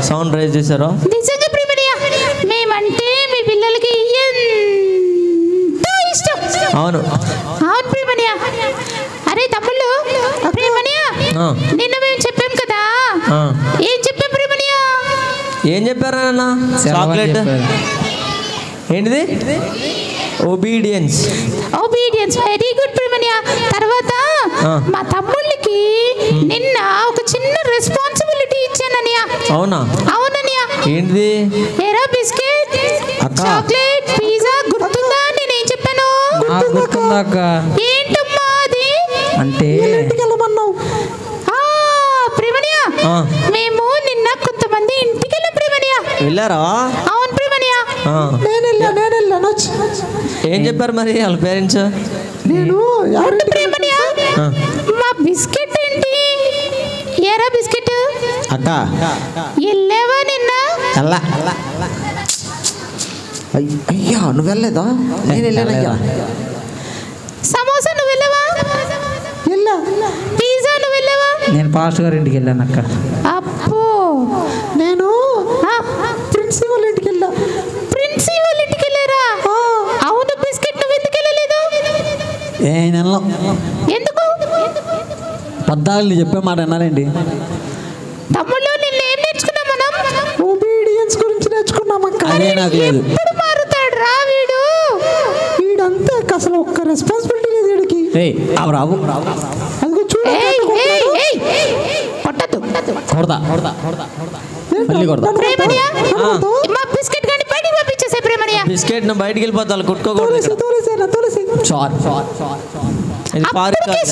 Sound rise చేశారు. నిజంగా ప్రేమనియా మేమంటే మీ పిల్లలకి ఎంతో ఇష్టం. అవును అవును ప్రేమనియా. అరే తమ్ముళ్ళు ప్రేమనియా నిన్న మేము చెప్పాం కదా, ఏం చెప్పాం ప్రేమనియా? ఏం చెప్పారా నాన్న? చాక్లెట్ ఏంటిది? ఒబీడియన్స్. ఒబీడియన్స్ వెరీ గుడ్ ప్రేమనియా. తర్వాత మా తమ్ముళ్ళకి నిన్న ఒక చిన్న రెస్పాన్సిబిలిటీ ఇచ్చాననియా. అవునా? అవుననియా. ఏంటిది? ఎరా బిస్కెట్, చాక్లెట్, పిజ్జా గుర్తుందా? నేనేం చెప్పాను? ఏంటమ్మా అది? అంటే ప్రేమనియా మేము నిన్న కొంతమంది ఇంటికి వెళ్ళాం ప్రేమనియా. వెళ్ళారా? అవును ప్రేమనియా. ఏం చెప్పారు మరి వాళ్ళ పేరెంట్స్? నేను ప్రేమనియా మా బిస్కెట్ ఏంటి? ఏరా బిస్కెట్ అక్క వెళ్ళావా నిన్న? అయ్యా నువ్వు వెళ్ళలేదా? నేను వెళ్ళానయ్యా. సమోసా నువ్వు వెళ్ళావా? పిజ్జా నువ్వు వెళ్ళావా? నేను పాస్టర్ గారి ఇంటికి వెళ్ళాను అక్క. అప్పో నేను ప్రిన్సిపల్ ఇంటికి వెళ్ళా. ప్రిన్సిపల్ ఇంటికి వెళ్ళారా? అవును బిస్కెట్ నువ్వు ఎందుకు వెళ్ళలేదు? ఎందుకు? పద్దాలు చెప్పే మాట అన్నారండి. తమ్ముళ్ళు నిన్న ఏం నేర్చుకున్నాం మనం? ఒబీడియన్స్ గురించి నేర్చుకున్నాం అక్క. అదే నాకు లేదు. ఎప్పుడు మారుతాడు రా వీడు? వీడంతా అసలు ఒక్క రెస్పాన్సిబిలిటీ లేదు వీడికి. రావు అదిగో చూడు. ప్రేమనియా మా బిస్కెట్ గాని బయటికి పంపించేసే ప్రేమనియా. బిస్కెట్ ను బయటికి వెళ్ళిపోతాను కొట్టుకోకూడదు.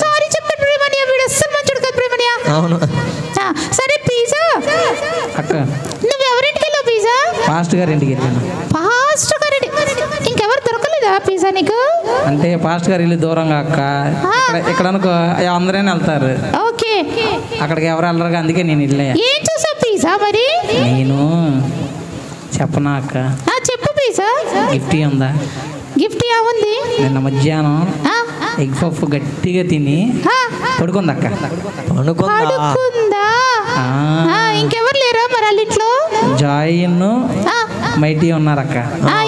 సారీ చెప్పండి ప్రేమనియా, వీడు అస్సలు మంచోడు కాదు ప్రేమనియా. అవును. సరే పిజ్జా అక్క నువ్వు ఎవరింటికి వెళ్ళావు? పిజ్జా పాస్టర్ గారి ఇంటికి వెళ్ళాను. పాస్టర్ గారి ఇంకెవరు దొరకలేదా పిజ్జా నీకు? అంటే పాస్టర్ గారి ఇల్లు దూరంగా అక్క. ఇక్కడ అనుకో అందరైనా వెళ్తారు. ఓకే అక్కడికి ఎవరు వెళ్ళరు, అందుకే నేను వెళ్ళా. ఏం చూసావు పిజ్జా మరి? నేను చెప్పనా అక్క? చెప్పు పిజ్జా. గిఫ్ట్ ఉందా? గిఫ్ట్ ఏముంది? నిన్న మధ్యాహ్నం ఎగ్ పఫ్ గట్టిగా తిని పడుకుంది అక్క. పడుకుందా? ఇంకెవరు లేరా మరి వాళ్ళ ఇంట్లో? జాయిన్ మైటీ ఉన్నారు అక్క.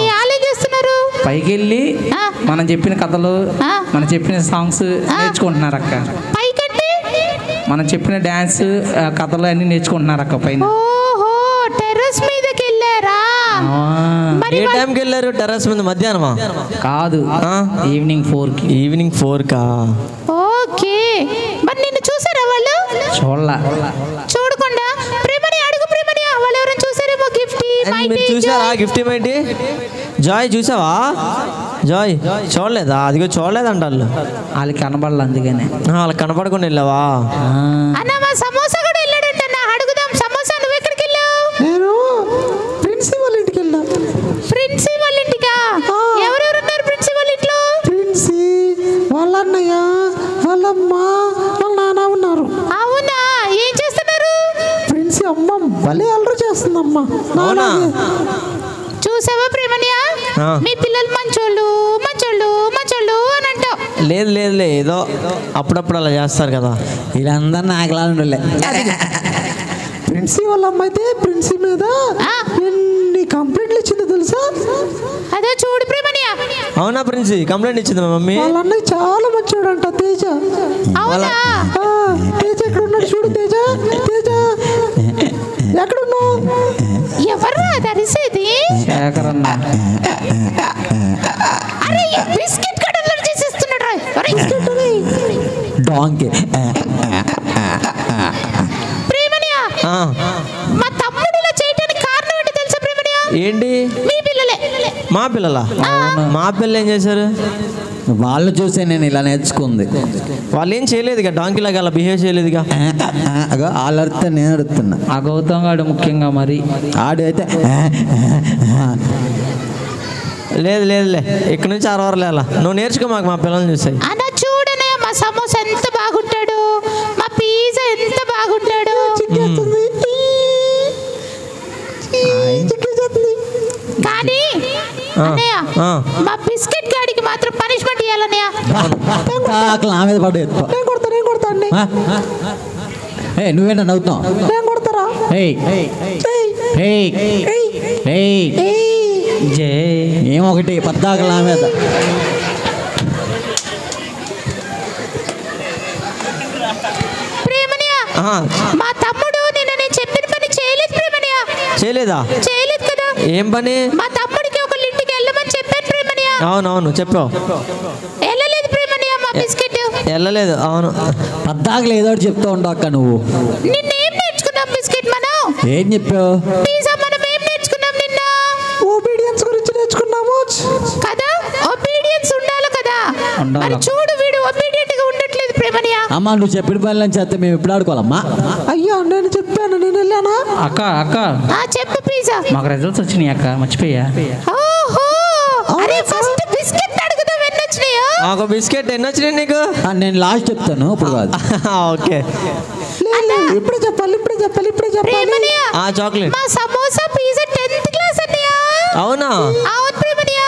ఏం చేస్తున్నారు? పైకి వెళ్ళి మనం చెప్పిన కథలు, మనం చెప్పిన సాంగ్స్ నేర్చుకుంటున్నారు అక్క. పైకంటే మనం చెప్పిన డాన్స్ కథలు అన్ని నేర్చుకుంటున్నారు అక్క పైన. ఓహో టెర్రస్ మీదకి వెళ్ళారా? ఏ టైంకి వెళ్ళారు టెర్రస్ మీద? మధ్యాహ్నమా? కాదు, ఈవినింగ్ 4కి. ఈవినింగ్ 4కా? ఓకే. మరి నిన్ను చూసారా వాళ్ళు? చూడకుండా ప్రేమని అడుగు. ప్రేమని వాళ్ళు ఎవరైనా చూసారేమో? గిఫ్ట్ మీరు చూసారా? గిఫ్ట్ ఏంటి? జాయ్ చూసావా? జాయ్ చూడలేదా? అదిగో చూడలేదంట వాళ్ళు. వాళ్ళకి కనబడాలి అందుకనే. వాళ్ళకి కనపడకుండా వెళ్ళావా? అన్న మా సమోసా కూడా వెళ్ళాడంట. అడుగుదాం. సమోసా నువ్వు ఎక్కడికి వెళ్ళావు? నేను ప్రిన్సిపల్ ఇంటికి వెళ్ళా. ప్రిన్సిపల్ ఇంటికా? ఎవరెవరు ఉన్నారు ప్రిన్సిపల్ ఇంట్లో? ప్రిన్సి వాళ్ళ అన్నయ్య, వాళ్ళమ్మ, వాళ్ళ నాన్న ఉన్నారు. అవునా? ఏం చేస్తున్నారు? ప్రిన్సి అమ్మ భలే అల్లరి చేస్తుందమ్మా. చూసావా ప్రేమనియా? మీ పిల్లలు మంచోళ్ళు మంచోళ్ళు మంచోళ్ళు అని అంటావు. లేదు ఏదో అప్పుడప్పుడు అలా చేస్తారు కదా. వీళ్ళందరూ నాకులా ఉండలే. ప్రిన్సి వాళ్ళ అమ్మ అయితే ప్రిన్సి మీద ఎన్ని కంప్లైంట్లు ఇచ్చిందో తెలుసా? అదో చూడు ప్రేమనియా. అవునా? ప్రిన్సి కంప్లైంట్ ఇచ్చింది మా మమ్మీ. వాళ్ళ అన్నయ్య చాలా మంచోడంట తేజ. అవునా? తేజ ఎక్కడ ఉన్నాడు చూడు. తేజ ఎక్కడున్నావు? ఎవరు అది అరిసేది? శేఖరన్న. అరే బిస్కెట్ కడలు చేసేస్తున్నాడు రా. డాంకీ. ప్రేమనియా మా తమ్ముడు ఇలా చేయడానికి కారణం ఏంటి తెలుసా ప్రేమనియా? ఏంటి? మీ పిల్లలే. మా పిల్లలా? మా పిల్లలు ఏం చేశారు? వాళ్ళు చూసే నేను ఇలా నేర్చుకుంది. వాళ్ళు ఏం చేయలేదుగా, డాంకీ లాగా అలా బిహేవ్ చేయలేదుగా. వాళ్ళు అడితే నేను అడుగుతున్నా. ఆ గౌతమ్ గాడు ముఖ్యంగా మరి ఆడు అయితే లేదులే ఇక్కడ నుంచి అరవరలే. అలా నువ్వు నేర్చుకో మాకు మా పిల్లల్ని చూసాయి. అన్న చూడనే మా సమోసా ఎంత బాగుంటాడు, మా పిజ్జా ఎంత బాగుంటాడు. కానీ అన్నయ్య మా బిస్కెట్ గాడికి మాత్రం పనిష్మెంట్ ఇవ్వాలన్నయ్య. నా మీద పడే. నేను కొడతా. నువ్వేంటో నవ్వుతున్నావు? నేను కొడతారా? ఏమొకటి పద్దాకలా మీద మా తమ్ముడు నిన్న నేను చెప్పిన పని చేయలేదు ప్రేమనియా. చేయలేదా? చేయలేదు కదా. ఏం పని? మా తమ్ముడికి ఒక ఇంటికి వెళ్ళమని చెప్పాను ప్రేమనియా. అవునవును చెప్పావు. వెళ్ళలేదు ప్రేమనియా. మా బిస్కెట్ వెళ్ళలేదు. అవును పద్దాకలు ఏదో ఒకటి చెప్తూ ఉండవు అక్క నువ్వు. నిన్నేం నేర్చుకున్నాం బిస్కెట్ మనం? ఏం చెప్పావు? పిజ్జా మనం ఏం నేర్చుకున్నాం నిన్న? ఒబీడియన్స్ గురించి నేర్చుకున్నాము కదా. ఒబీడియన్స్ ఉండాలి కదా. మరి చూడు వీడు ఒబీడియంట్ గా ఉండట్లేదు ప్రేమనియా. అమ్మా నువ్వు చెప్పిన పనులని చేస్తే మేము ఎప్పుడు ఆడుకోవాలమ్మా? అయ్యా నేను చెప్పాను, నేను వెళ్ళానా? అక్క చెప్పు పిజ్జా. మాకు రిజల్ట్స్ వచ్చినాయి అక్క, మర్చిపోయా. ఓహో అరే ఫస్ట్ బిస్కెట్ అడుగుదాం ఎన్ని వచ్చినాయో. ఒక బిస్కెట్ ఎన్ని వచ్చినాయి నీకు? నేను లాస్ట్ చెప్తాను ఇప్పుడు కాదు. ఓకే ఇప్పుడే చెప్పాలి. ప్రేమనియా చాక్లెట్. మా సమోసా పిజ్జా 10th క్లాస్ అన్నయ్యా. అవునా? అవును ప్రేమనియా.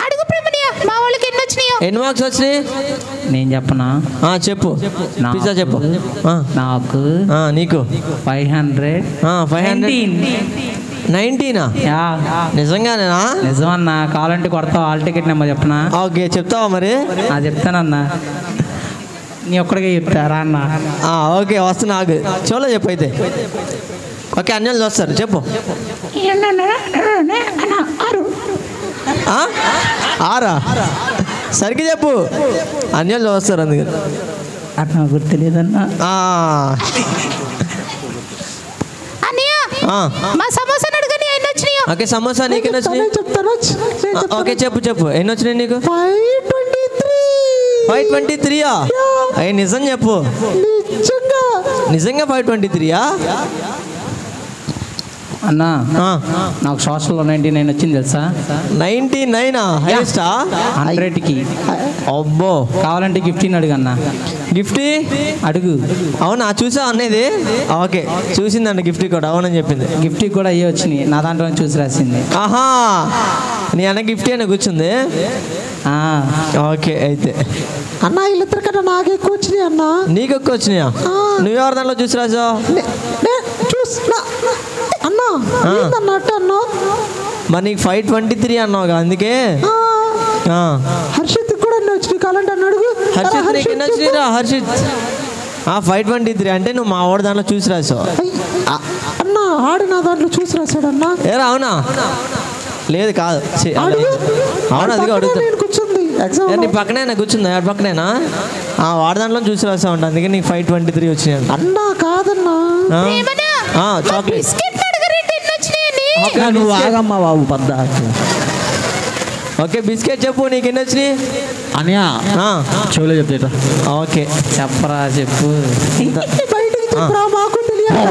అడుగు ప్రేమనియా మా వాళ్ళకి ఎన్ని వచ్చినాయో. ఎన్ని మార్క్స్ వచ్చినాయి? నేను చెప్పనా? చెప్పు. పిజ్జా చెప్పు. నాకు నీకు 519. నిజంగానేనా? నిజమన్నా. కావాలంటే కొడతావు. హాల్ టికెట్ నెంబర్ చెప్పనా? ఓకే చెప్తావా మరి? చెప్తానన్నా. నీ ఒక్కడికే చెప్తారా అన్న? ఓకే వస్తున్నా. ఆగు చోలో చెప్పు అయితే. ఓకే అన్యాలు చూస్తారు చెప్పు. 6 సరిగ్గా చెప్పు. అన్యాలు చూస్తారు అందుకని. అట్లా గుర్తులేదన్నా. మా సమోసా అడుగుని ఎన్ని వచ్చినాయో. ఓకే సమోసా నీకు ఎన్ని వచ్చినాయి? ఓకే చెప్పు ఎన్ని వచ్చినాయి నీకు? 523. అయ్యి నిజం చెప్పు. నిజంగా 523? అన్నా నాకు సోషల్లో 99 వచ్చింది తెలుసా? 99 హైయెస్టా? 100కి. అబ్బో. కావాలంటే 15 అడుగు అన్న. గిఫ్ట్ అడుగు. అవునా? చూసా అనేది? ఓకే చూసిందండి గిఫ్ట్ కూడా. అవునని చెప్పింది. గిఫ్ట్ కూడా అయ్యే వచ్చినాయి. నా దాంట్లో చూసి రాసింది. ఆహా నీ అన్న గిఫ్ట్ అని కూర్చుంది. ఓకే అయితే అన్న వీళ్ళిద్దరు కన్నా నాకు ఎక్కువ వచ్చినాయి అన్న. నీకు ఎక్కువ వచ్చినాయా? నువ్వెవరి దాంట్లో చూసి రాసావు? అన్నట్టు అన్నా. మరి నీకు 523 అన్నావుగా అందుకే. హర్షిత్ కూడా వచ్చినాయి. కావాలంటే అన్నాడు. హర్షిత్ నీకు ఎన్ని వచ్చినాయిరా? హర్షిత్ 523 అంటే నువ్వు మా వాడి దాంట్లో చూసి రాసావు అన్న. ఆడు నా దాంట్లో చూసి రాశాడు అన్న. ఏరా అవునా? లేదు కాదు. అవును అదిగా అడుగుతా. నీ పక్కనేనా కూర్చుందా? ఎవరి పక్కనేనా? వాడి దాంట్లో చూసి రాసావు అంట అందుకే నీకు 523 వచ్చినాయి అన్నా. కాదన్నా చాక్లెట్. నువ్వు ఆగమ్మా బాబు పద్ద. ఓకే బిస్కెట్ చెప్పు నీకు ఎన్ని వచ్చినాయి? అనియా చెవులో చెప్తా. ఓకే చెప్పరా చెప్పు. మాకు తెలియదు.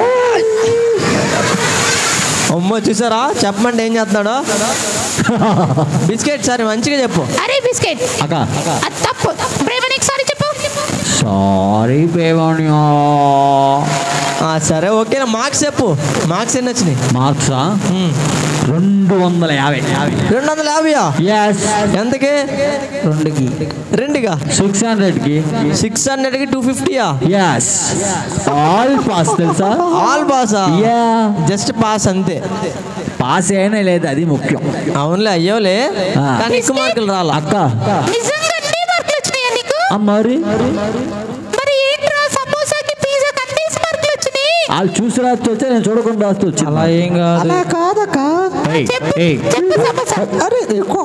అమ్మో చూసారా చెప్పమంటే ఏం చేస్తున్నాడో. బిస్కెట్ సరే మంచిగా చెప్పు. అరే బిస్కెట్ తప్పు. ప్రేమనికి సారీ చెప్పు. సారీ ప్రేమణ్యా. సరే ఓకే మార్క్స్ చెప్పు. మార్క్స్ ఎన్ని వచ్చినాయి? మార్క్సా 250. 250? ఎంతకి? 2కి 600కి 250. ఆల్ పాస్ తెలుసా? ఆల్ పాసా? జస్ట్ పాస్ అంతే. పాస్ అయినా లేదు అది ముఖ్యం. అవునులే అయ్యోలే కానీ ఎక్కువ మార్కులు రాలా అక్క. మరి వాళ్ళు చూసి రాస్తూ వచ్చా నేను చూడకుండా రాస్తూ వచ్చి. అలా ఏం కాదు. అలా కాదక్క. అరే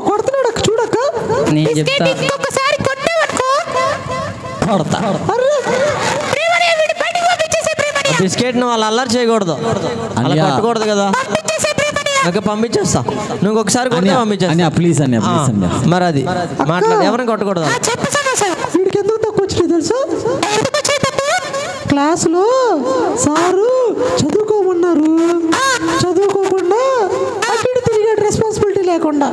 కొడుతున్నాడు అక్క చూడక్క. నేను చెప్తా. బిస్కెట్ నువ్వు వాళ్ళు అల్లరి చేయకూడదు. అలా కొట్టకూడదు కదా. నాకు పంపించేస్తా. నువ్వు ఒకసారి కొడితే పంపించేస్తా ప్లీజ్ అన్న. మరి అది మాట్లాడి ఎవరిని కొట్టకూడదు. వీడికి ఎందుకు తక్కువ వచ్చినాయి తెలుసా? క్లాసులో సారు చదువుకోమన్నారు. చదువుకోకుండా అటు తిరిగాడు రెస్పాన్సిబిలిటీ లేకుండా.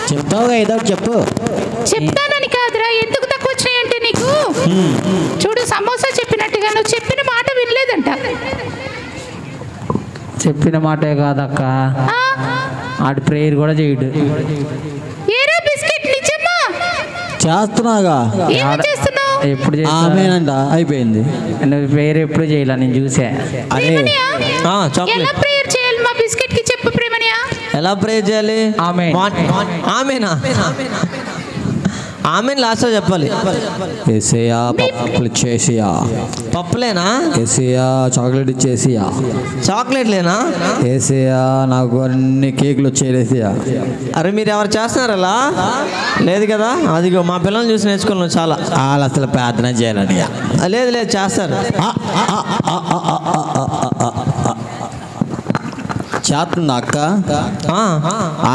చెప్తావుగా ఏదో చెప్పు. చెప్తానని కాదురా ఎందుకు తక్కువ వచ్చాయంటే నీకు. చూడు సమోసా చెప్పినట్టుగా నువ్వు చెప్పిన మాట వినలేదంట. చెప్పిన మాటే కాదక్క ఆడు ప్రేయర్ కూడా చేయడు. చేస్తున్నాగా. ఏం చేస్తున్నావు? ఎప్పుడు ఆమెనంట అయిపోయింది. నువ్వు ప్రేయర్ ఎప్పుడు చేయాల నేను చూసా. అరే చాక్లెట్ ఎలా ప్రేయర్ చేయాలి మా బిస్కెట్ కి చెప్పు ప్రేమనియా. ఎలా ప్రేయర్ చేయాలి? ఆమెనా? ఆమెను లాస్ట్ లో చెప్పాలి. ఏసయ్యా పప్పులు ఇచ్చేసియా. పప్పులేనా? ఏసయ్యా చాక్లెట్ ఇచ్చేసియా. చాక్లెట్లేనా? ఏసయ్యా నాకు అన్ని కేకులు వచ్చేసియా. అరే మీరు ఎవరు చేస్తున్నారు అలా? లేదు కదా, అదిగో మా పిల్లల్ని చూసి నేర్చుకున్నాను చాలా. వాళ్ళు అసలు ప్రార్థన చేయాలని. లేదు లేదు చేస్తారు. చేస్తుంది అక్క.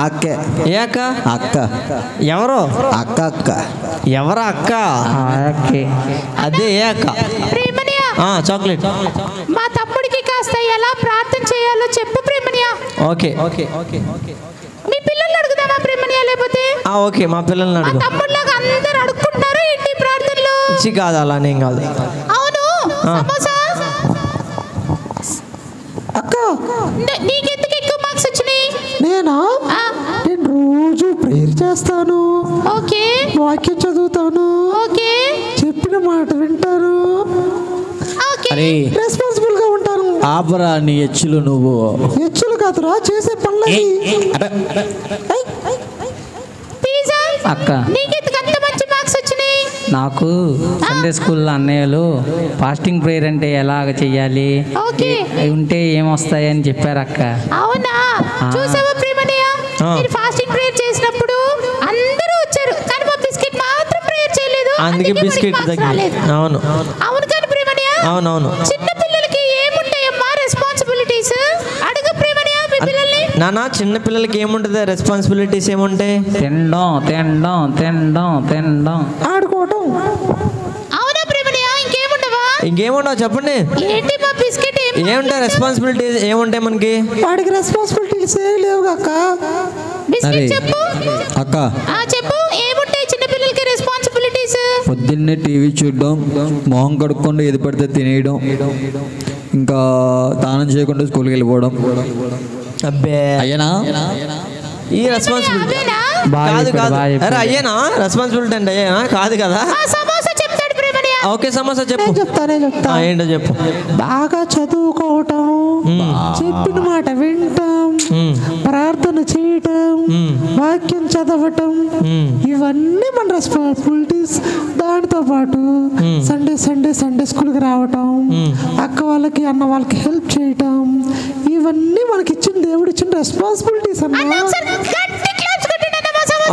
అక్క ఏ అక్క? అక్క ఎవరు? అక్క అక్క ఎవరా అక్క? అదే ఏ అక్క? ప్రేమనియా చాక్లెట్. మా తమ్ముడికి కాస్త ఎలా ప్రార్థన చేయాలో చెప్పు ప్రేమనియా. ఓకే మీ పిల్లల్ని అడుగుదామా ప్రేమనియా? లేకపోతే ఓకే మా పిల్లల్ని అడుగు. తమ్ముడిలాగా అందరూ అడుక్కుంటారు ఏంటి ప్రార్థనలు? కాదు అలానేం కాదు. అవును సమోసా అక్క. నీకెందుకు ఎక్కువ మార్క్స్ వచ్చినాయి? నేను రోజు ప్రేయర్ చేస్తాను. ఓకే. వాక్యం చదువుతాను. ఓకే. చెప్పిన మాట వింటాను. అరే రెస్పాన్సిబుల్ గా ఉంటాను. ఆపరా నీ ఎచ్చులు. నువ్వు ఎచ్చులు కాదురా చేసే పనులు. అక్క నీకెందుకు అంత మంచి మార్క్స్ వచ్చినాయి? నాకు సండే స్కూల్లో అన్నయ్యలు ఫాస్టింగ్ ప్రేయర్ అంటే ఎలాగ చెయ్యాలి, ఉంటే ఏమొస్తాయి అని చెప్పారు అక్క. అవునా? చూసావా ప్రేమనియా, మీరు ఫాస్టింగ్ ప్రేయర్ చేసినప్పుడు అందరూ వచ్చారు కానీ మా బిస్కెట్ మాత్రం ప్రేయర్ చేయలేదు. అందుకే బిస్కెట్ తగ్గింది. అవును అవును కానీ ప్రేమనియా, అవునవును. చిన్న పిల్లలకి ఏముంటాయమ్మా రెస్పాన్సిబిలిటీస్? అడుగు ప్రేమనియా మీ పిల్లల్ని. నానా చిన్న పిల్లలకి ఏముంటుంది రెస్పాన్సిబిలిటీస్? ఏముంటాయి? తినడం తినడం తినడం తినడం ఆడుకోవడం. అవునా ప్రేమనియా? ఇంకేముండవా? ఇంకేముండవు చెప్పండి. ఏంటి మా బిస్కెట్ ఏముంటాయి రెస్పాన్సిబిలిటీస్? ఏముంటాయి మనకి? వాడికి రెస్పాన్సిబిలిటీస్ లేవు అక్క. బిస్కెట్ చెప్పు అక్క. చెప్పు ఏముంటాయి చిన్న పిల్లలకి రెస్పాన్సిబిలిటీస్? పొద్దున్నే టీవీ చూడడం, మొహం కడుక్కుండా ఏది పడితే తినేయడం, ఇంకా స్నానం చేయకుండా స్కూల్కి వెళ్ళిపోవడం. అబ్బే అయ్యేనా ఈ రెస్పాన్సిబిలిటీ? కాదు కాదు. అరే అయ్యేనా రెస్పాన్సిబిలిటీ అంటే? అయ్యేనా? కాదు కదా. ఓకే సమోసా చెప్పు. చెప్తానే ఏంటో చెప్పు. బాగా చదువుకోవటం, చెప్పిన మాట వింటాం, ప్రార్థన చేయటం, వాక్యం చదవటం, ఇవన్నీ మన రెస్పాన్సిబిలిటీస్. దానితో పాటు సండే స్కూల్కి రావటం, అక్క వాళ్ళకి అన్న వాళ్ళకి హెల్ప్ చేయటం, ఇవన్నీ మనకి ఇచ్చిన దేవుడు ఇచ్చిన రెస్పాన్సిబిలిటీస్ అన్న.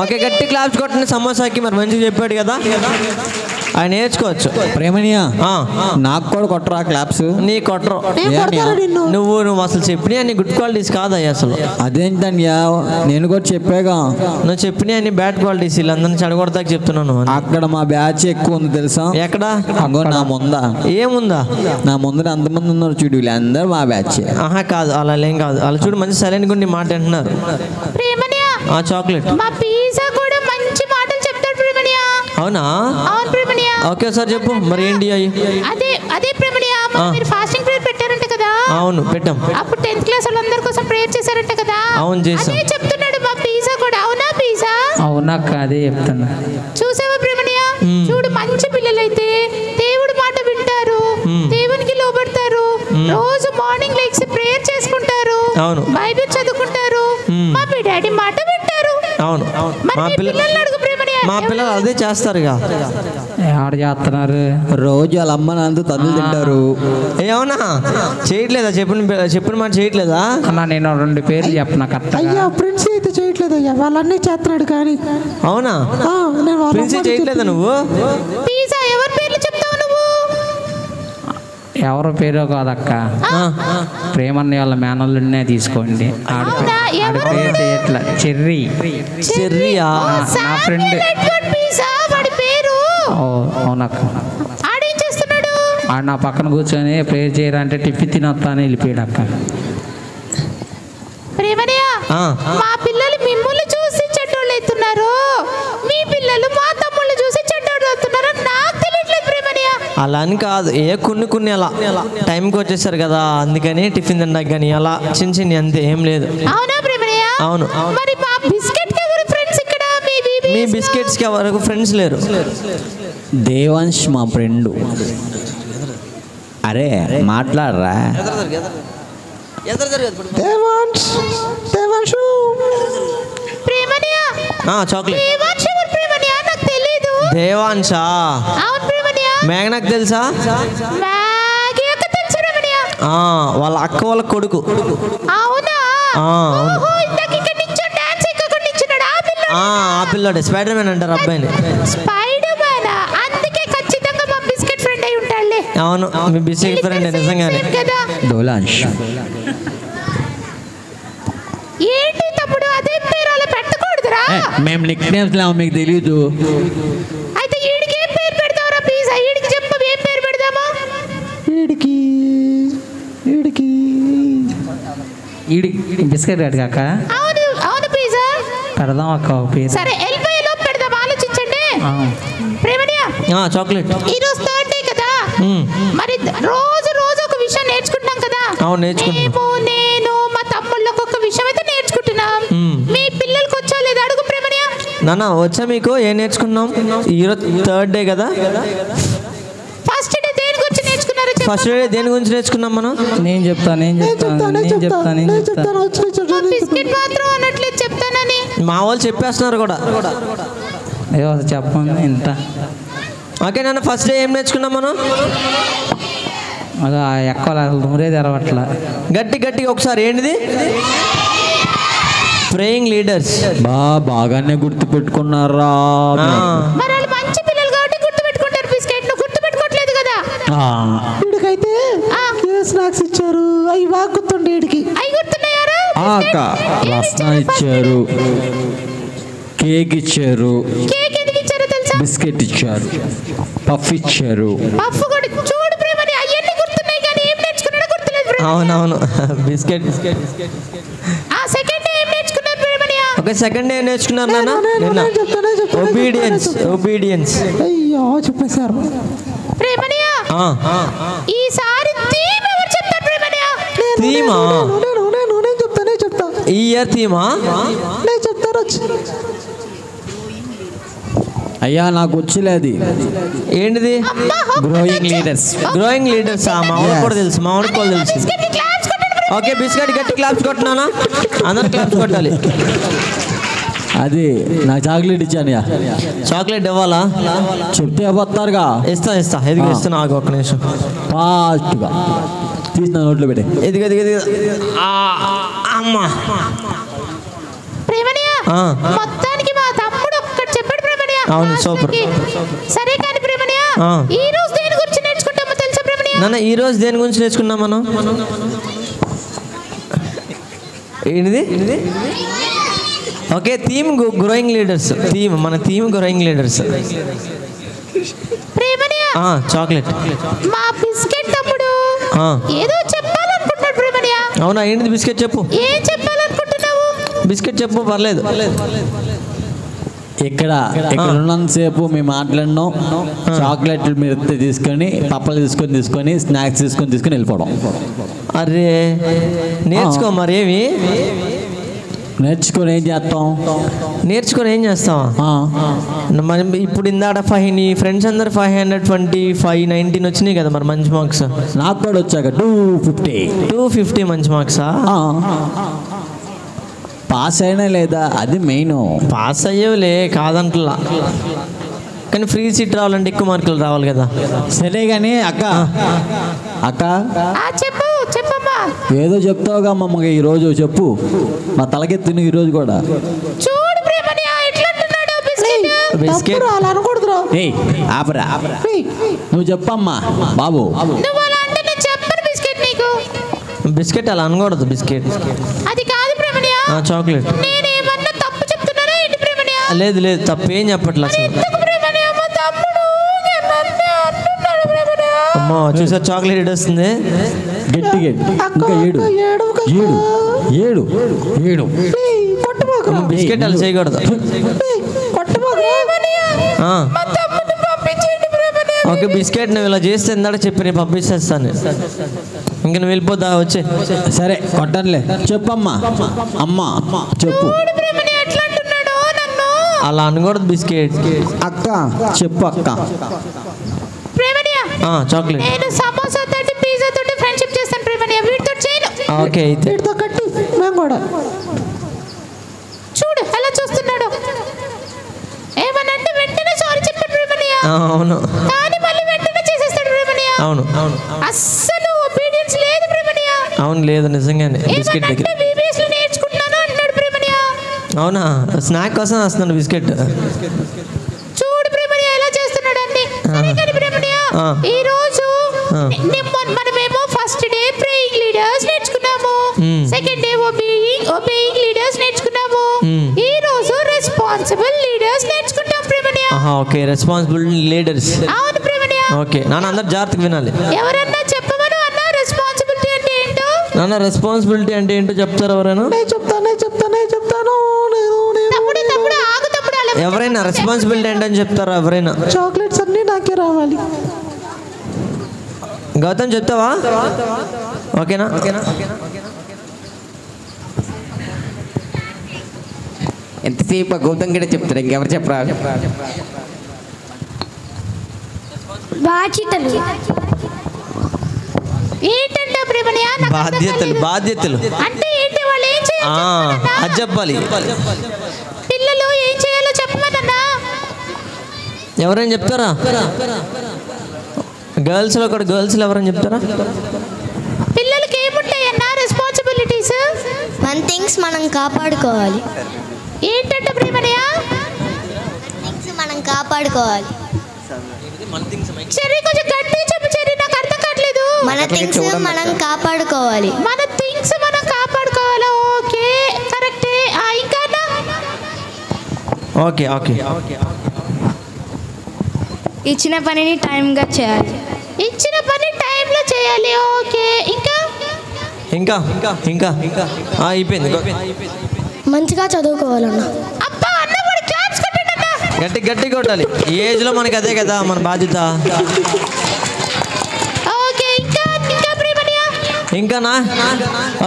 ఓకే గట్టి క్లాప్స్ కొట్టండి సమోసాకి. మరి మంచిగా చెప్పాడు కదా, ఆయన నేర్చుకోవచ్చు. ప్రేమనియా నాకు కూడా కొట్టరా క్లాప్స్? నీ కొట్టరు. నువ్వు అసలు చెప్పినా అన్ని గుడ్ క్వాలిటీస్ కాదు అయ్యా అసలు. అదేంటన్యా నేను కూడా చెప్పాగా. నువ్వు చెప్పినా అన్ని బ్యాడ్ క్వాలిటీస్. వీళ్ళందరినీ చెడగొడతాక చెప్తున్నాను. అక్కడ మా బ్యాచ్ ఎక్కువ ఉంది తెలుసా? ఎక్కడ? నా ముందా. ఏముందా? నా ముందర అంతమంది ఉన్నారు చూడు, వీళ్ళందరూ మా బ్యాచ్. కాదు అలా ఏం కాదు. అలా చూడు మంచి సైలెంట్ గుండి మాట అంటున్నారు. చాక్లెట్ మా పిజ్జా కూడా మంచి మాటలు చెప్తాడు ప్రేమనియా. అవునా? అవును ప్రేమనియా. ఓకే సార్ చెప్పు మరి ఏంటి అయ్యి? అదే ప్రేమనియా, మీరు ఫాస్టింగ్ ప్రేయర్ పెట్టారంట కదా? అవును పెట్టాం. అప్పుడు 10th క్లాస్ వాళ్ళందరి కోసం ప్రేయర్ చేశారంట కదా? అవును చేసాం. అదే చెప్తున్నాడు మా పిజ్జా కూడా. అవునా పిజ్జా? అవునక్క అదే చెప్తున్నా. చూసావా ప్రేమనియా, చూడు మంచి పిల్లలైతే దేవుడి మాట వింటారు, దేవునికి లోబడతారు, రోజు మార్నింగ్ లేచి ప్రేయర్ చేసుకుంటారు, బైబిల్ చదువుకుంటారు, మా డాడీ మాట వింటారు. అవును మా పిల్లలు అదే చేస్తారు. ఆడ చేస్తున్నారు రోజు వాళ్ళ అమ్మ నాన్నతో తల్లి తింటారు. ఏమన్నా చేయట్లేదా? చెప్పిన మాట చేయట్లేదా? అన్న నేను 2 పేర్లు చెప్పనా కరెక్ట్? అయ్యా ప్రిన్స్ అయితే చేయట్లేదు అయ్యా, వాళ్ళన్నీ చేస్తున్నాడు కానీ. అవునా? ప్రిన్స్ చేయట్లేదా నువ్వు? పిజ్జా ఎవరి పేర్లు చెప్తావు నువ్వు? ఎవరి పేరు కాదక్క, ప్రేమన్న వాళ్ళ మేనల్లునే తీసుకోండి. ఆడి పేరు చేయట్లా. చెర్రీయా నా ఫ్రెండ్. అవునక్క. ఆడేం చేస్తున్నాడు? ఆడు నా పక్కన కూర్చొని ప్రేయర్ చేయరంటే టిఫి తినొస్తానే వెళ్ళిపోయాడు అక్క. ప్రేమనియా మా పిల్లలు మిమ్మల్ని చూసి చెడ్డోళ్ళు అవుతున్నారు, మీ పిల్లలు మా తమ్ముళ్ళు చూసి చెడ్డోళ్ళు అవుతున్నారు. నాకు తెలియట్లేదు ప్రేమనియా. అలా అని కాదు, కొన్ని అలా టైంకి వచ్చేసారు కదా అందుకని టిఫిన్ తినడానికి కానీ అలా చిన్న అంతే, ఏం లేదు. అవునా ప్రేమనియా? అవును. మరి మా బిస్కెట్ ఎవరు ఫ్రెండ్స్ ఇక్కడ? మీ బీబీ మీ బిస్కెట్స్కి ఎవరికి ఫ్రెండ్స్ లేరు? దేవాంశ్ మా ఫ్రెండు. అరే మాట్లాడరా. చాక్లెట్ దేవాంశా? మేఘనాకు తెలుసా? వాళ్ళ అక్క వాళ్ళ కొడుకు. ఆ పిల్లోడే స్పైడర్ మ్యాన్ అంటారు అబ్బాయిని. అవును, మీ బిస్కెట్ ఫ్రెండ్ నిజంగానే. డోలాంష్. ఏంటి తమ్ముడు అదే పేరు అలా పెట్టకూడదురా? మేము నిక్ నేమ్స్ లేవు, మీకు తెలియదు. అయితే ఈడికి ఏం పేరు పెడతావురా? ప్లీజ్ ఈడికి చెప్పు, ఏం పేరు పెడదామా? ఈడి బిస్కెట్ కాదు కాక. అవును అవును పిజ్జా పెడదాం అక్క ఒక పేరు. సరే వెళ్ళిపోయేలో పెడదాం, ఆలోచించండి. ప్రేమనియా చాక్లెట్ ఈ రోజు థర్డ్ డే కదా, మరి రోజు రోజు ఒక విషయం నేర్చుకుంటాం కదా. అవును నేర్చుకుంటాం. నేను మా తమ్ముళ్ళకి ఒక విషయం అయితే నేర్చుకుంటున్నాం. మీ పిల్లలకి వచ్చా లేదా అడుగు ప్రేమనియా. నాన్న వచ్చా మీకు? ఏం నేర్చుకున్నాం ఈరోజు? థర్డ్ డే కదా. ఫస్ట్ డే దేని గురించి నేర్చుకున్నారు? ఫస్ట్ డే దేని గురించి నేర్చుకున్నాం మనం? నేను చెప్తాను. బిస్కెట్ మాత్రం అనట్లేదు చెప్తానని. మా వాళ్ళు చెప్పేస్తున్నారు కూడా. అయ్యో చెప్పండి ఇంత. ఓకే నాన్న, ఫస్ట్ డే ఏం నేర్చుకున్నాం మనం? అది ఎక్కువ నూరే తెరవట్లా. గట్టిగా ఒకసారి ఏంటిది? Praying leaders. బాగానే గుర్తు పెట్టుకున్నారా? మరి వాళ్ళు మంచి పిల్లలు కాబట్టి గుర్తు పెట్టుకుంటారు. బిస్కెట్ నువ్వు గుర్తు పెట్టుకోవట్లేదు కదా. వీడికైతే స్నాక్స్ ఇచ్చారు, అవి బాగా గుర్తుండే. వీడికి అవి గుర్తున్నాయారా? రస్నా ఇచ్చారు, కేక్ ఇచ్చారు, కేక్ ఎందుకు ఇచ్చారో తెలుసా? బిస్కెట్ ఇచ్చారు, పఫ్ ఇచ్చారు. పఫ్ కూడా చూడు ప్రేమని, అవన్నీ గుర్తున్నాయి కానీ ఏం నేర్చుకున్నాడో గుర్తులేదు. అవునవును బిస్కెట్. ఆ సెకండ్ డే ఏం నేర్చుకున్నారు ప్రేమని? ఓకే సెకండ్ డే నేర్చుకున్నారు నాన్న. నిన్న ఒబీడియన్స్. అయ్యో చెప్పేశారు. ప్రేమనియా ఈసారి థీమ్ ఎవరు చెప్తారు? ప్రేమనియా థీమా? నేను చెప్తా. ఈ ఇయర్ థీమా? నేను చెప్తాను. అయ్యా నాకు వచ్చిలేదు. ఏంటిది? Growing leaders. Growing leaders. మా వాళ్ళకి కూడా తెలుసు, మా వాళ్ళకి కూడా తెలుసు. ఓకే బిస్కెట్ గట్టి క్లాప్స్ కొట్టినానా? అందరు క్లాప్స్ కొట్టాలి. అది నాకు చాక్లెట్ ఇచ్చాను. చాక్లెట్ ఇవ్వాలా? చెప్తే ఇవ్వస్తారుగా. ఇస్తా ఎదిగి ఇస్తున్నా. ఆగు ఒక్క నిమిషం. ఫాస్ట్గా తీసిన నోట్లో పెట్టే. ఎదిగి అమ్మా. ప్రేమనియా మొత్తానికి మా తమ్ముడు ఒక్కటి చెప్పాడు ప్రేమనియా. అవును సూపర్. సరే కానీ ప్రేమనియా ఈ రోజు దేని గురించి నేర్చుకుంటామో తెలుసా ప్రేమనియా? నాన్న ఈ రోజు దేని గురించి నేర్చుకున్నాం మనం? ఏంటిది? Okay theme growing leaders. మన థీమ్ గ్రోయింగ్ లీడర్స్. ప్రేమనియా చాక్లెట్. మా బిస్కెట్ తమ్ముడు ఏదో చెప్పాలనుకుంటున్నాడు ప్రేమనియా. అవునా? ఏంటిది బిస్కెట్ చెప్పు. ఏం చెప్పాలనుకుంటున్నావు? బిస్కెట్ చెప్పు, పర్లేదు. ఇక్కడ ఉన్నంతసేపు మేము మాట్లాడినాం. చాక్లెట్లు మీరు తీసుకొని, పప్పలు తీసుకొని స్నాక్స్ తీసుకొని వెళ్ళిపోవడం. అరే నేర్చుకో మరి. ఏమి నేర్చుకొని ఏం చేస్తాం? నేర్చుకొని ఏం చేస్తావా? మరి ఇప్పుడు ఇందాక నీ ఫ్రెండ్స్ అందరు 520, 519 వచ్చినాయి కదా, మరి మంచి మార్క్స్. నాకు కూడా వచ్చాక 250 మంచి మార్క్సా? పాస్ అయినా లేదా అది మెయిన్. పాస్ అయ్యేవులే కాదంటలా, కానీ ఫ్రీ సీట్ రావాలంటే ఎక్కువ మార్కులు రావాలి కదా. సరే కానీ అక్క చెప్పమ్మా. ఏదో చెప్తావుగా మమ్మకి ఈరోజు చెప్పు. మా తలకెత్తిన ఈరోజు కూడా. చూడు ప్రేమనియా ఎట్లా అంటున్నాడు బిస్కెట్. అలా అనకూడదురా. ఆపరా నువ్వు చెప్పమ్మా బాబు. నువ్వు అలా అంటే నేను చెప్పను బిస్కెట్ నీకు. బిస్కెట్ అలా అనకూడదు. బిస్కెట్ అది కాదు ప్రేమనియా. చాక్లెట్. నేనేమన్నా తప్పు చెప్తున్నానా ఏంటి ప్రేమనియా? లేదు తప్పేం చెప్పట్లే అసలు. అమ్మా చూసారు చాక్లెట్ వస్తుంది గట్టిగా. ఇంకా ఏడు బిస్కెట్ అలా చేయకూడదు. ఓకే బిస్కెట్ నువ్వు ఇలా చేస్తే ఇందాక చెప్పి నేను పంపిస్తాను. ఇంక నువ్వు వెళ్ళిపోతా వచ్చే. సరే కొట్టనులే. చెప్పమ్మా. అమ్మా చెప్పు. అలా అనకూడదు బిస్కెట్. అక్క చెప్పు అక్క. ప్రేమనియా చాక్లెట్. నేను సమోసా తోటి పిజ్జా తోటి ఫ్రెండ్షిప్ చేస్తాను ప్రేమనియా, వీటితో చేయను. ఓకే అయితే వీటితో కట్టి మేము కూడా. చూడు ఎలా చూస్తున్నాడు. ఏమనంటే వెంటనే సారీ చెప్పాడు ప్రేమనియా. అవును కానీ మళ్ళీ వెంటనే చేసేస్తాడు ప్రేమనియా. అవును అవును అస్సలు ఒబీడియన్స్ లేదు ప్రేమనియా. అవును లేదు నిజంగానే. బిస్కెట్ దగ్గర ఏమనంటే BBS లో నేర్చుకుంటున్నాను అంటున్నాడు ప్రేమనియా. అవునా స్నాక్ కోసం వస్తున్నాడు బిస్కెట్. చూడు ప్రేమనియా ఎలా చేస్తున్నాడు అన్ని. సరే కానీ ప్రేమనియా ఈ రోజు మనమేమో ఫస్ట్ డే ప్రేయింగ్ లీడర్స్ నేర్చుకున్నాము, సెకండ్ డే ఒబేయింగ్ లీడర్స్ నేర్చుకున్నాము, ఈ రోజు రెస్పాన్సిబుల్ లీడర్స్ నేర్చుకుంటాం ప్రేమనియా. Okay responsible leaders. అవును ప్రేమనియా. ఓకే నాన్న అందరు జాగ్రత్తగా వినాలి. ఎవరన్నా చెప్పమను అన్న రెస్పాన్సిబిలిటీ అంటే ఏంటో. నాన్న రెస్పాన్సిబిలిటీ అంటే ఏంటో చెప్తారు ఎవరైనా? నేను చెప్తాను. తమ్ముడు ఆగు తమ్ముడు అలా ఎవరైనా రెస్పాన్సిబిలిటీ ఏంటని చెప్తారా ఎవరైనా? చాక్లెట్స్ అన్నీ నాకే రావాలి. గౌతమ్ చెప్తావా? ఓకేనా? ఎంతసేపు గౌతమ్ గడ చెప్తారు, ఇంకెవరు చెప్పరా? బాధ్యతలు ఏంటంటే ప్రేమనియా నాకు అర్థం బాధ్యతలు. కాలేదు. బాధ్యతలు అంటే ఏంటి వాళ్ళు ఏం చేయాలి అది చెప్పాలి. పిల్లలు ఏం చేయాలో చెప్పమన్నా. ఎవరైనా చెప్తారా? గర్ల్స్లో కూడా గర్ల్స్లో ఎవరైనా చెప్తారా? పిల్లలకి ఏముంటాయన్నా రెస్పాన్సిబిలిటీస్? మన థింగ్స్ మనం కాపాడుకోవాలి. ఏంటంటే ప్రేమనియా థింగ్స్ మనం కాపాడుకోవాలి. చెర్రీ కొంచెం గట్టిగా చెప్పు చెర్రీ, నాకు అర్థం కావట్లేదు. మన థింగ్స్ మనం కాపాడుకోవాలి. మన థింగ్స్ మనం కాపాడుకోవాలా? ఓకే కరెక్టే. ఇంకా ఓకే ఓకే ఇచ్చిన పనిని టైంగా చేయాలి. ఇచ్చిన పని టైంలో చేయాలి. ఓకే ఇంకా ఇంకా ఇంకా ఇంకా అయిపోయింది. మంచిగా చదువుకోవాలన్నా. అబ్బా అన్న వాడు క్లాప్స్ కొట్టండి అన్న. గట్టి కొట్టాలి. ఈ ఏజ్లో మనకి అదే కదా మన బాధ్యత. ఓకే ఇంకా ఇంకా ప్రేమనియా ఇంకానా?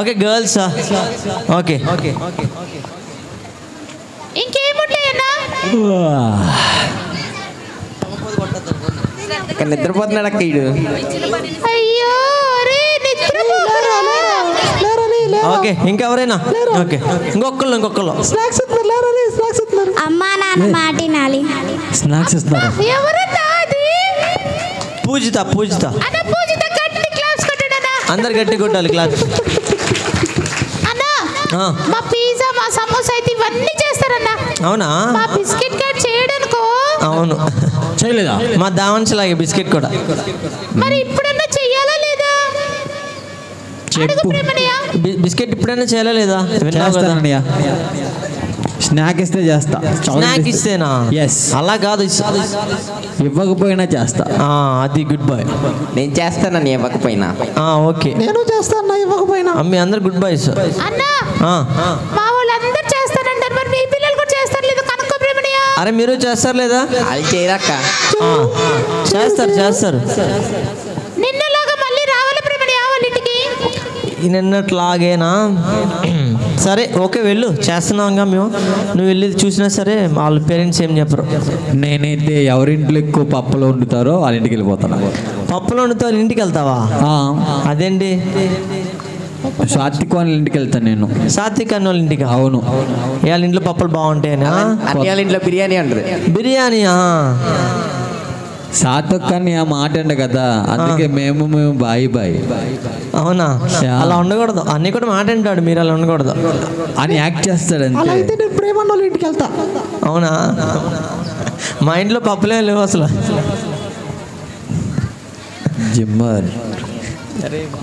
Okay girls. ఓకే ఇంకేముంటాయన్నా? నిద్రపోతున్నాడు అక్క ఈడు. అయ్యో అరే నిద్రపో. ఓకే ఇంకెవరైనా? ఓకే ఇంకొకళ్ళు స్నాక్స్ ఇస్తున్నారు. స్నాక్స్ ఇస్తున్నారు. అమ్మా నాన్న మాట వినాలి. స్నాక్స్ ఇస్తున్నారా? ఎవరన్నా అది? పూజిత అన్న పూజిత గట్టి క్లాప్స్ కొట్టండి అన్న. అందరు గట్టి కొట్టాలి క్లాస్. అన్న మా పిజ్జా మా సమోసా అయితే ఇవన్నీ చేస్తారన్న. అవునా? మా బిస్కెట్ కార్డ్ చేయడానికో. అవును చేయలేదా? మా దావంచలాగే బిస్కెట్ కూడా. మరి ఇప్పుడన్నా చెయ్యాలా లేదా? అడుగు ప్రేమనియా. బిస్కెట్ ఇప్పుడైనా చేయాలా లేదా? చేస్తానన్నయ్య. స్నాక్ ఇస్తే చేస్తా. స్నాక్ ఇస్తేనా? ఎస్. అలా కాదు ఇవ్వకపోయినా చేస్తా. అది గుడ్ బాయ్. నేను చేస్తానని ఇవ్వకపోయినా. ఓకే నేను చేస్తాను ఇవ్వకపోయినా. మీ అందరు గుడ్ బాయ్స్. అన్న మా వాళ్ళందరూ చేస్తారంటారు, మరి మీ పిల్లలు కూడా చేస్తారు లేదా కనుక్కో ప్రేమనియా. అరే మీరు చేస్తారు లేదా? అది చేయరక్క. చేస్తారు. నిన్నలాగా మళ్ళీ రావాలి ప్రేమనియా వాళ్ళ ఇంటికి. నిన్నట్లాగేనా? సరే ఓకే వెళ్ళు, చేస్తున్నాంగా మేము. నువ్వు వెళ్ళి చూసినా సరే వాళ్ళ పేరెంట్స్ ఏం చెప్పరు. నేనైతే ఎవరింట్లో ఎక్కువ పప్పులు వండుతారో వాళ్ళ ఇంటికి వెళ్ళిపోతాను. పప్పులు వండుతా వాళ్ళ ఇంటికి వెళ్తావా? అదేంటి? సాత్విక్ వాళ్ళ ఇంటికి వెళ్తాను నేను. సాత్విక్ అన్న వాళ్ళ ఇంటికి? అవును. వాళ్ళ ఇంట్లో పప్పులు బాగుంటాయనా? వాళ్ళ ఇంట్లో బిర్యానీ అంటారు. బిర్యానీయా? సాత్విక్ అని ఆ మాట అండి కదా, అందుకే మేము బాయ్. అవునా? అలా ఉండకూడదు. అన్నీ కూడా మాట అంటాడు, మీరు అలా ఉండకూడదు అని యాక్ట్ చేస్తాడు అలా అంతే. అయితే నేను ప్రేమ వాళ్ళ ఇంటికి వెళ్తా. అవునా? మా ఇంట్లో పప్పులే లేవు అసలు. జిమ్మర్.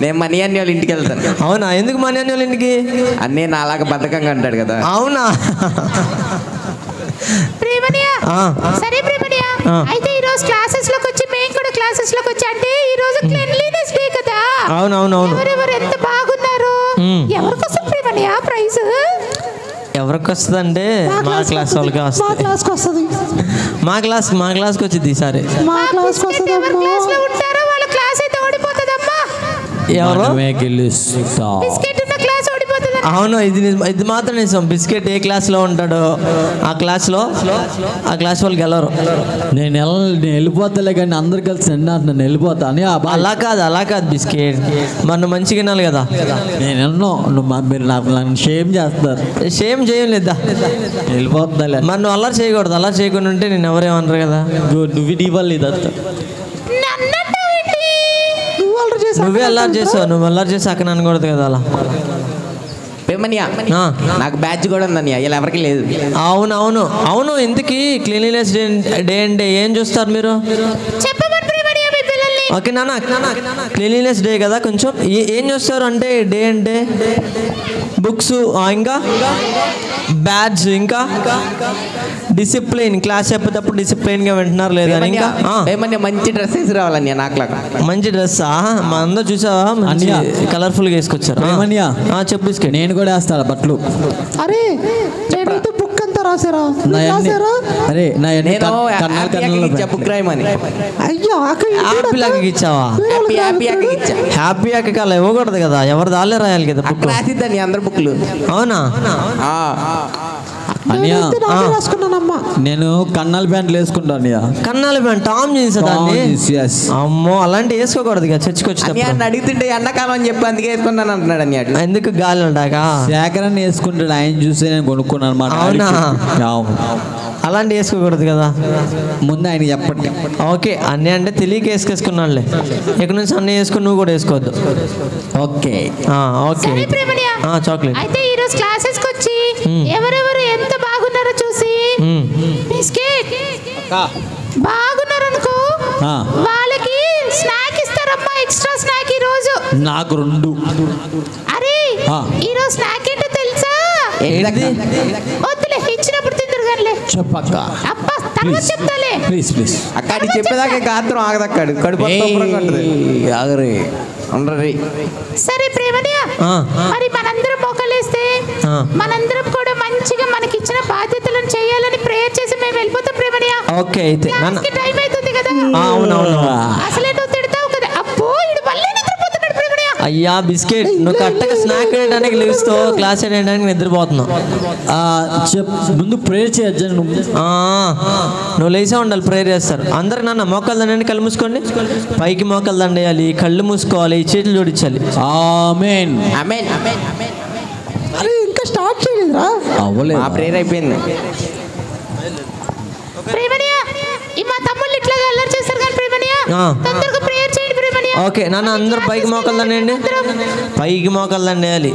నేను మనీ అన్ని వాళ్ళ ఇంటికి వెళ్తాను. అవునా? ఎందుకు మనీ అన్ని వాళ్ళ ఇంటికి? అన్నీ నాలాగా బద్ధకంగా అంటాడు కదా. అవునా? ప్రేమనియా సరే ప్రేమనియా, అయితే ఈ రోజు క్లాసెస్ లోకి వచ్చి మేము కూడా క్లాసెస్ లోకి వచ్చి, అంటే ఈ రోజు క్లీన్లీనెస్ డే కదా. అవునవునవును. ఎవరెవరు ఎంత బాగున్నారు. ఎవరికి వస్తుంది ప్రేమనియా ప్రైజ్? ఎవరికి వస్తుందంటే మా క్లాస్ వాళ్ళకి వస్తుంది. మా క్లాస్కి వచ్చింది ఈసారి. ఎవరి క్లాస్ లో ఉంటారో వాళ్ళ క్లాస్ అయితే ఓడిపోతుందమ్మా. ఎవరు? గెలుస్తా. బిస్కెట్ ఉన్న క్లాస్ ఓడిపోతుంది అవును, ఇది మాత్రం నిజం. బిస్కెట్ ఏ క్లాస్లో ఉంటాడో ఆ క్లాస్ వాళ్ళు గెలవరు. నేను వెళ్ళిపోతాలే కానీ అందరు కలిసి నన్ను వెళ్ళిపోతా అని అలా కాదు బిస్కెట్ మన మంచిగా వినాలి కదా. నేను ఎన్నో మీరు నన్ను షేమ్ చేస్తారు. షేమ్ చేయలేదా? వెళ్ళిపోతుందా మరి నువ్వు అల్లరి చేయకూడదు. అల్లరి చేయకుండా ఉంటే నేను ఎవరేమన్నారు కదా. నువ్వు ఇవ్వాలి ఇదంతా నువ్వే అల్లరి చేసావు. నువ్వు అల్లరి చేసి అక్కడ అనకూడదు కదా అలా. నాకు బ్యాచ్ కూడా ఉందని ఇలా ఎవరికి లేదు. అవును. ఇంతకీ క్లీన్లీనెస్ డే అంటే ఏం చూస్తారు మీరు? ఓకే నాన్న, క్లీన్లీనెస్ డే కదా, కొంచెం ఏం చూస్తారు అంటే డే అంటే బుక్స్, ఇంకా బ్యాడ్జ్, ఇంకా డిసిప్లిన్. క్లాస్ చెప్పేటప్పుడు డిసిప్లిన్గా వింటున్నారు లేదా? ఇంకా మంచి డ్రెస్ వేసి రావాలన్నయ్య. నాకు మంచి డ్రెస్సా? మా అందరూ చూసావా? మంచి కలర్ఫుల్గా వేసుకొచ్చారు. చెప్పు బిస్కెట్. నేను కూడా వేస్తాను బట్టలు. అరే నేనైతే బుక్ అంతా రాసారా? అరే అయ్యో హ్యాపీ ఇచ్చావా? హ్యాపీ అక్క అలా ఇవ్వకూడదు కదా, ఎవరు దాలే రాయాలి కదా బుక్. అందరు బుక్లు. అవునా? నేను కన్నాల ప్యాంట్లు వేసుకుంటాను. కన్నాల ప్యాంట్ టామ్ జీన్స్ దాన్ని. అమ్మో, అలాంటి వేసుకోకూడదు కదా చర్చికొచ్చి. అడుగుతుంటే ఎండాకాలం అని చెప్పి అందుకే వేసుకున్నాను అంటున్నాడు అన్నట్టు. ఎందుకు గాలి ఉంటాక సేకరణ వేసుకుంటాడు. ఆయన చూసి నేను కొనుక్కున్నాను అనమాట. అలాంటి వేసుకోకూడదు కదా. ముందు ఆయన చెప్పండి. ఓకే, అన్నీ అంటే తెలియక వేసుకేసుకున్నానులే. ఇక్కడ నుంచి అన్నీ వేసుకుని నువ్వు కూడా వేసుకోవద్దు. Okay chocolate. అయితే ఈ రోజు క్లాసెస్ కి వచ్చి ఎవరెవరు ఎంత బాగున్నారో చూసి బిస్కెట్ బాగున్నారు అనుకో వాళ్ళకి స్నాక్ ఇస్తారమ్మా. ఎక్స్ట్రా స్నాక్ ఈ రోజు నాకు 2. అరే ఈ రోజు స్నాక్ ఏంటో తెలుసా? వద్దులే, ఇచ్చినప్పుడు తిందరు కానీ చెప్పక్క. అబ్బా తర్వాత చెప్తాలే. ప్లీజ్ అక్కడ చెప్పేదాకా గాత్రం ఆగదక్కాడు. కడుపు ఆగరే ఉండరు. సరే ప్రేమనియా, మరి మనందరం మోకలేస్తే మనందరం కూడా మంచిగా మనకి ఇచ్చిన బాధ్యతలను చేయాలని ప్రేయర్ చేసి మేము వెళ్ళిపోతాం ప్రేమనియా. ఓకే, అయితే టైం అవుతుంది కదా. అవునవును. అసలే నువ్వు తిడతావు కదా. అబ్బో ఇడు మళ్ళీ నిద్రపోతున్నాడు ప్రేమనియా. అయ్యా బిస్కెట్, నువ్వు కరెక్ట్గా స్నాక్ వేయడానికి లేస్తూ క్లాస్ వేయడానికి నిద్రపోతున్నావు. ముందు ప్రేయర్ చేయొచ్చు. నువ్వు లేసా ఉండాలి, ప్రేయర్ చేస్తారు అందరు. నాన్న మోకాలు దండండి, కళ్ళు మూసుకోండి. పైకి మోకాలు దండేయాలి, కళ్ళు మూసుకోవాలి, చేతులు జోడించాలి. ఆమేన్. అరే ఇంకా స్టార్ట్ చేయలేదురా? అవ్వలేదు, ప్రేయర్ అయిపోయింది. ప్రేమనియా, ఈ మా తమ్ముళ్ళు ఇట్లా అల్లరి చేస్తారు కానీ ప్రేమనియా తొందరగా ప్రేయర్ చేయండి ప్రేమనియా. ఓకే నాన్న, అందరూ పైకి మోకాలు దండేయండి. పైకి మోకాలు దండేయాలి.